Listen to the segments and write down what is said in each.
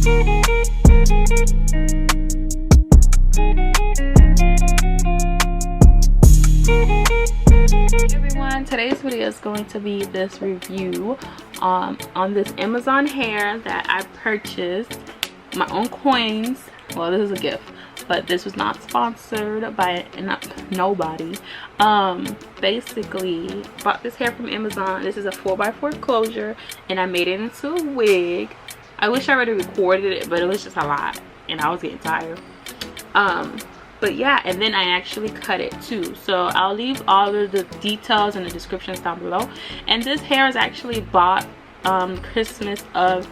Everyone, today's video is going to be this review on this Amazon hair that I purchased. My own coins. Well, this is a gift, but this was not sponsored by nobody. Basically bought this hair from Amazon. This is a 4x4 closure and I made it into a wig. I wish I already recorded it, but it was just a lot and I was getting tired. But yeah, and then I actually cut it too, so I'll leave all of the details in the descriptions down below. And this hair is actually bought Christmas of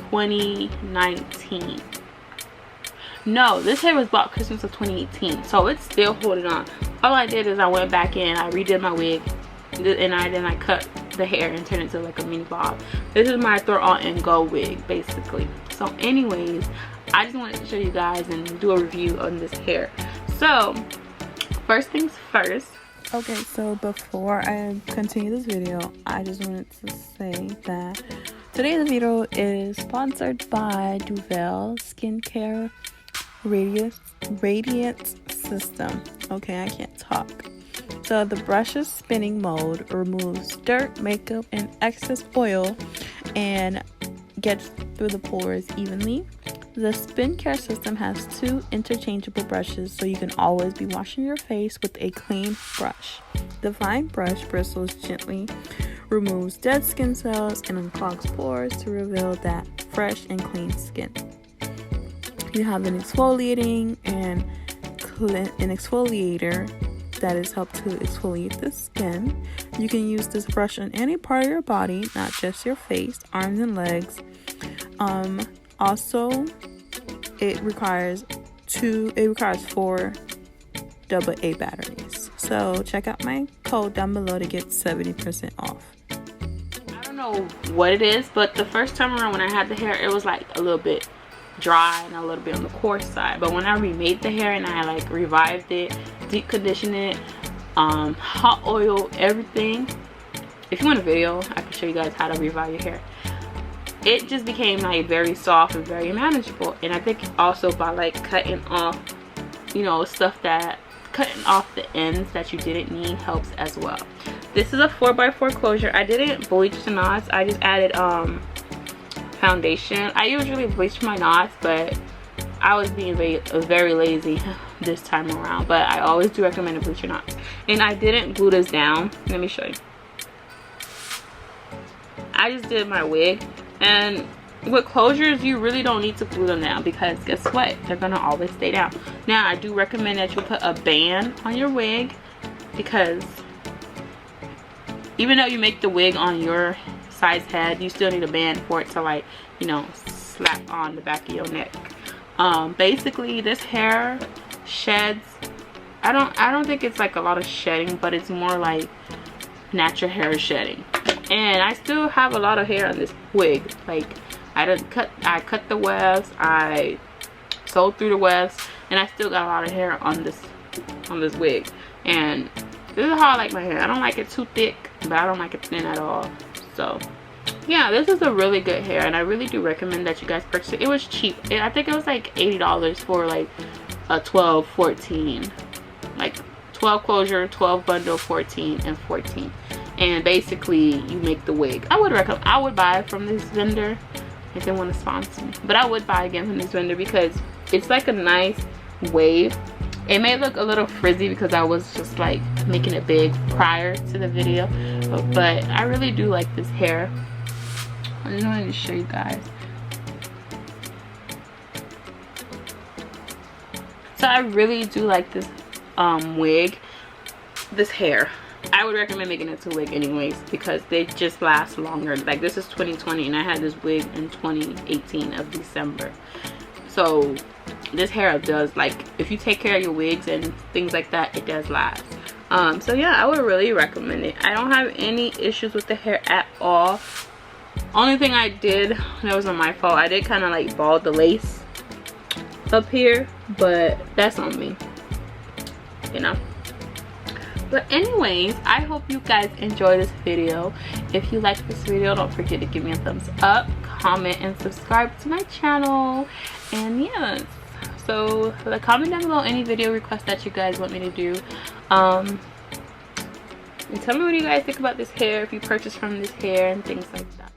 2019. No, this hair was bought Christmas of 2018, so it's still holding on. All I did is I went back in, I redid my wig, and I cut the hair and turned it into like a mini bob. This is my throw on and go wig basically. So anyways, I just wanted to show you guys and do a review on this hair. So first things first. Okay, so before I continue this video, I just wanted to say that today's video is sponsored by Duvel Skincare Radiance System. Okay, I can't talk. So the brush's spinning mode removes dirt, makeup, and excess oil and gets through the pores evenly. The Spin Care system has 2 interchangeable brushes, so you can always be washing your face with a clean brush. The fine brush bristles gently, removes dead skin cells, and unclogs pores to reveal that fresh and clean skin. You have an exfoliating and an exfoliator that is helped to exfoliate the skin. You can use this brush on any part of your body, not just your face, arms, and legs. Also, it requires 4 AA batteries. So check out my code down below to get 70% off. I don't know what it is, but the first time around when I had the hair, it was like a little bit dry and a little bit on the coarse side. But when I remade the hair and I like revived it, deep conditioned it, hot oil, everything. If you want a video, I can show you guys how to revive your hair. It just became like very soft and very manageable. And I think also by like cutting off, you know, cutting off the ends that you didn't need helps as well. This is a 4x4 closure. I didn't bleach the knots. I just added foundation. I usually bleach my knots, but I was being very lazy this time around. But I always do recommend to bleach your knots. And I didn't glue this down. Let me show you. I just did my wig. And with closures, you really don't need to glue them down because guess what? They're gonna always stay down. Now, I do recommend that you put a band on your wig because even though you make the wig on your size head, you still need a band for it to, like, you know, slap on the back of your neck. Basically, this hair sheds. I don't think it's like a lot of shedding, but it's more like natural hair shedding. And I still have a lot of hair on this wig. Like I cut the wefts, I sewed through the wefts, and I still got a lot of hair on this wig. And this is how I like my hair. I don't like it too thick, but I don't like it thin at all. So yeah, this is a really good hair, and I really do recommend that you guys purchase it. It was cheap. I think it was like $80 for like a 12, 14, like 12 closure, 12 bundle, 14 and 14. And basically you make the wig. I would buy it from this vendor if they want to sponsor me, but I would buy again from this vendor because it's like a nice wave. It may look a little frizzy because I was just like making it big prior to the video, but I really do like this hair. I just wanted to show you guys. So I really do like this wig, this hair. I would recommend making it to a wig anyways because they just last longer. Like this is 2020 and I had this wig in 2018 of December. So this hair does, like, if you take care of your wigs and things like that, it does last. So yeah, I would really recommend it. I don't have any issues with the hair at all. Only thing I did, that was on my fault, I did kind of like bald the lace up here, but that's on me, you know. But anyways, I hope you guys enjoy this video. If you like this video, don't forget to give me a thumbs up, comment, and subscribe to my channel. And yes, so comment down below any video requests that you guys want me to do. And tell me what you guys think about this hair, if you purchased from this hair and things like that.